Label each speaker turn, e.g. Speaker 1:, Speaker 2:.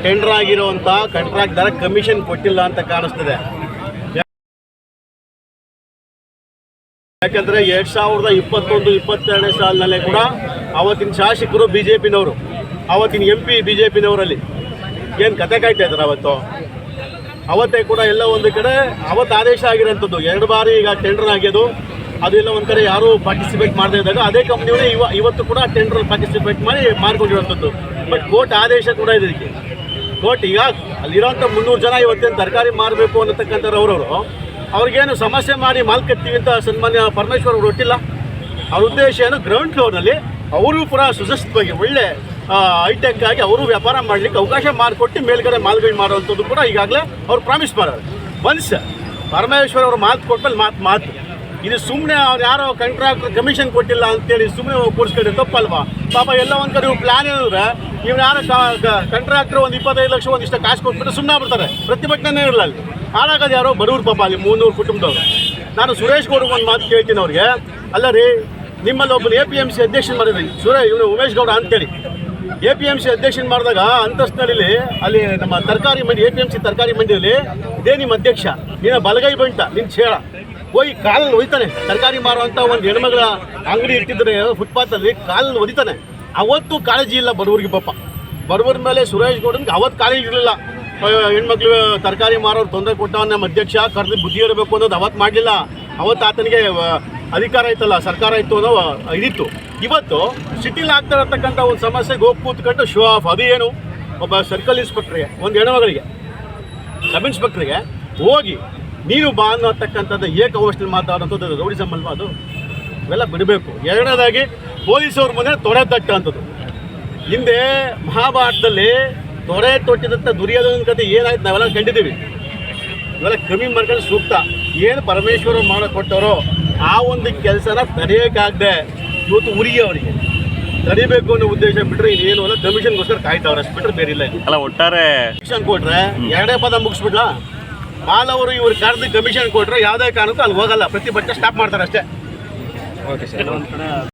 Speaker 1: Tender ಆಗಿರುವಂಥ contract ದರ commission ಕೊಟ್ಟಿಲ್ಲ ಅಂತ ಕಾಣಿಸ್ತದೆ. ಯಾಕಂದರೆ 2021-22 ಸಾಲಿನಲ್ಲೇ ಕೂಡ ಅವತ್ತಿನ ಶಾಸಕರು BJPನವರು, ಅವತ್ತಿನ MP BJPನವರಲ್ಲಿ ಏನು ಕತೆ ಕಾಯ್ತಾ ಇದ್ದಾರೆ. ಅವತ್ತೇ ಕೂಡ ಎಲ್ಲ ಒಂದು ಕಡೆ ಅವತ್ತು ಆದೇಶ ಆಗಿರೋಂಥದ್ದು 2 ಬಾರಿ ಈಗ ಟೆಂಡರ್ ಆಗ್ಯೋದು. ಅದು ಎಲ್ಲ ಒಂದು ಕಡೆ ಯಾರೂ ಪಾರ್ಟಿಸಿಪೇಟ್ ಮಾಡದೇ ಇದ್ದಾಗ ಅದೇ ಕಂಪ್ನಿಯವರೇ ಇವತ್ತು ಕೂಡ ಟೆಂಡರ್ ಪಾರ್ಟಿಸಿಪೇಟ್ ಮಾಡ್ಕೊಂಡಿರೋಂಥದ್ದು. ಬಟ್ ಕೋರ್ಟ್ ಆದೇಶ ಕೂಡ ಇದೆ ಇದಕ್ಕೆ. ಕೋರ್ಟ್ ಈಗ ಅಲ್ಲಿರೋಂಥ 300 ಜನ ಇವತ್ತೇನು ತರಕಾರಿ ಮಾರಬೇಕು ಅನ್ನತಕ್ಕಂಥವ್ರು ಅವ್ರಿಗೇನು ಸಮಸ್ಯೆ ಮಾಡಿ ಮಾಲ್ ಕಟ್ತೀವಿ ಅಂತ ಸನ್ಮಾನ್ಯ ಪರಮೇಶ್ವರ್ ಅವರು ಒಟ್ಟಿಲ್ಲ. ಅವ್ರ ಉದ್ದೇಶ ಏನು, ಗ್ರೌಂಡ್ ಫ್ಲೋರ್ನಲ್ಲಿ ಅವರು ಕೂಡ ಸುಸಜ್ಜಿತವಾಗಿ ಒಳ್ಳೆ ಹೈಟೆಕ್ ಆಗಿ ಅವರು ವ್ಯಾಪಾರ ಮಾಡಲಿಕ್ಕೆ ಅವಕಾಶ ಮಾಡಿಕೊಟ್ಟು ಮೇಲ್ಗಡೆ ಮಾಲ್ಗಳು ಮಾಡುವಂಥದ್ದು ಕೂಡ ಈಗಾಗಲೇ ಅವ್ರು ಪ್ರಾಮಿಸ್ ಮಾಡೋರು. ಒನ್ಸ್ ಪರಮೇಶ್ವರ್ ಅವರು ಮಾತು ಕೊಟ್ಮೇಲೆ ಮಾತು ಇದು ಸುಮ್ಮನೆ ಅವ್ರು ಯಾರೋ ಕಾಂಟ್ರಾಕ್ಟರ್ ಕಮಿಷನ್ ಕೊಟ್ಟಿಲ್ಲ ಅಂತೇಳಿ ಸುಮ್ಮನೆ ಕೂರಿಸ್ಕೊಂಡ್ರೆ ತಪ್ಪಲ್ವಾ? ಪಾಪ ಎಲ್ಲ ಒಂದು ಕಡೆ ಪ್ಲಾನ್ ಏನಂದ್ರೆ ಇವ್ರು ಯಾರೋ ಕಾಂಟ್ರಾಕ್ಟರ್ ಒಂದು 25 ಲಕ್ಷ ಒಂದಿಷ್ಟ ಕಾಸು ಕೊಟ್ಬಿಟ್ಟು ಸುಮ್ಮನೆ ಆಗ್ಬಿಡ್ತಾರೆ, ಪ್ರತಿಭಟನೆ ಇರಲ್ಲ. ಅಲ್ಲಿ ಹಾಳಾಗೋದು ಯಾರೋ ಬಡವ್ರು ಪಾಪ, ಅಲ್ಲಿ 300 ಕುಟುಂಬದವರು. ನಾನು ಸುರೇಶ್ ಗೌಡ್ರಿಗೆ ಒಂದು ಮಾತು ಕೇಳ್ತೀನಿ ಅವ್ರಿಗೆ, ಅಲ್ಲ ರೀ ನಿಮ್ಮಲ್ಲಿ ಒಬ್ಬರು APMC ಅಧ್ಯಕ್ಷನ್ ಮಾಡಿದ್ರಿ ಇವನು ಉಮೇಶ್ ಗೌಡ ಅಂತೇಳಿ. APMC ಅಧ್ಯಕ್ಷನ್ ಮಾಡಿದಾಗ ಅಂತಸ್ತಿನಲ್ಲಿ ಅಲ್ಲಿ ನಮ್ಮ ತರಕಾರಿ ಮಂಡಿ APMC ತರಕಾರಿ ಮಂಡಿಯಲ್ಲಿ ಇದೇ ನಿಮ್ಮ ಅಧ್ಯಕ್ಷ, ನೀನು ಬಲಗೈ ಬಂಟ, ನಿನ್ನ ಚೇಳ ಹೋಗಿ ಕಾಲಲ್ಲಿ ಒಯ್ತಾನೆ. ತರಕಾರಿ ಮಾರುವಂಥ ಒಂದು ಹೆಣ್ಮಗಳ ಅಂಗಡಿ ಇಟ್ಟಿದ್ರೆ ಫುಟ್ಪಾತಲ್ಲಿ ಕಾಲಲ್ಲಿ ಒದಿತಾನೆ. ಅವತ್ತು ಕಾಳಜಿ ಇಲ್ಲ ಬಡವರಿಗೆ. ಪಾಪ ಬಡವರ ಮೇಲೆ ಸುರೇಶ್ ಗೌಡನ್ಗೆ ಅವತ್ತು ಕಾಳಜಿ ಇರಲಿಲ್ಲ. ಹೆಣ್ಮಕ್ಳು ತರಕಾರಿ ಮಾರೋರು ತೊಂದರೆ ಕೊಟ್ಟವನ್ನ ನಮ್ಮ ಅಧ್ಯಕ್ಷ ಕರೆದು ಬುದ್ಧಿ ಇರಬೇಕು ಅನ್ನೋದು ಅವತ್ತು ಮಾಡಲಿಲ್ಲ. ಅವತ್ತು ಆತನಿಗೆ ಅಧಿಕಾರ ಇತ್ತಲ್ಲ, ಸರ್ಕಾರ ಇತ್ತು ಅನ್ನೋ ಇದಿತ್ತು. ಇವತ್ತು ಸಿಟಿಲಿ ಆಗ್ತಾ ಇರತಕ್ಕಂಥ ಒಂದು ಸಮಸ್ಯೆಗೆ ಹೋಗಿ ಕೂತ್ಕೊಂಡು ಶೋ ಆಫ್. ಅದು ಏನು, ಒಬ್ಬ ಸರ್ಕಲ್ ಇನ್ಸ್ಪೆಕ್ಟ್ರಿಗೆ, ಒಂದು ಹೆಣ್ಮಗಳಿಗೆ, ಸಬ್ ಇನ್ಸ್ಪೆಕ್ಟ್ರಿಗೆ ಹೋಗಿ ನೀನು ಬಾ ಅನ್ನತಕ್ಕಂಥದ್ದು ಏಕವಚನ ಮಾತಾಡೋಂಥದ್ದು ರೌಡಿಸಮ್ ಅಲ್ವಾ? ಅದು ಇವೆಲ್ಲ ಬಿಡಬೇಕು. ಎರಡನೇದಾಗಿ ಪೊಲೀಸವ್ರ ಮುಂದೆ ತೊಡೆ ತಟ್ಟುವಂಥದ್ದು. ಹಿಂದೆ ಮಹಾಭಾರತದಲ್ಲಿ ತೊಡೆ ತೊಟ್ಟಿದಂಥ ದುರ್ಯೋಧನ ಕತೆ ಏನಾಯ್ತು ನಾವೆಲ್ಲ ಕಂಡಿದ್ದೀವಿ. ಇವೆಲ್ಲ ಕಮ್ಮಿ ಮಾಡ್ಕೊಂಡು ಸೂಕ್ತ. ಏನು ಪರಮೇಶ್ವರ ಮಾಡಿಕೊಟ್ಟವರೋ ಆ ಒಂದು ಕೆಲಸನ ತಡೆಯೋಕ್ಕಾಗದೆ ಇವತ್ತು ಉರಿಗೆ ಅವರಿಗೆ ತಡಿಬೇಕು ಅನ್ನೋ ಉದ್ದೇಶ ಬಿಟ್ಟರೆ ಇನ್ನೇನು ಅಲ್ಲ, ಕಮಿಷನ್ಗೋಸ್ಕರ ಕಾಯ್ತಾವ್ರೆ ಅಷ್ಟು ಬಿಟ್ಟರೆ ಬೇರೆ ಇಲ್ಲ.
Speaker 2: ಅಲ್ಲ ಒಟ್ಟಾರೆ
Speaker 1: ಕಮಿಷನ್ ಕೊಟ್ಟರೆ 2 ಪದ ಮುಗಿಸ್ಬಿಡ್ಲಾ? ಮಾಲ್ ಅವರು ಇವ್ರು ಕರೆದು ಕಮಿಷನ್ ಕೊಟ್ಟರೆ ಯಾವುದೇ ಕಾರಣಕ್ಕೂ ಅಲ್ಲಿ ಹೋಗಲ್ಲ, ಪ್ರತಿಭಟನೆ ಸ್ಟಾಪ್ ಮಾಡ್ತಾರೆ ಅಷ್ಟೇ.
Speaker 2: Okay sir.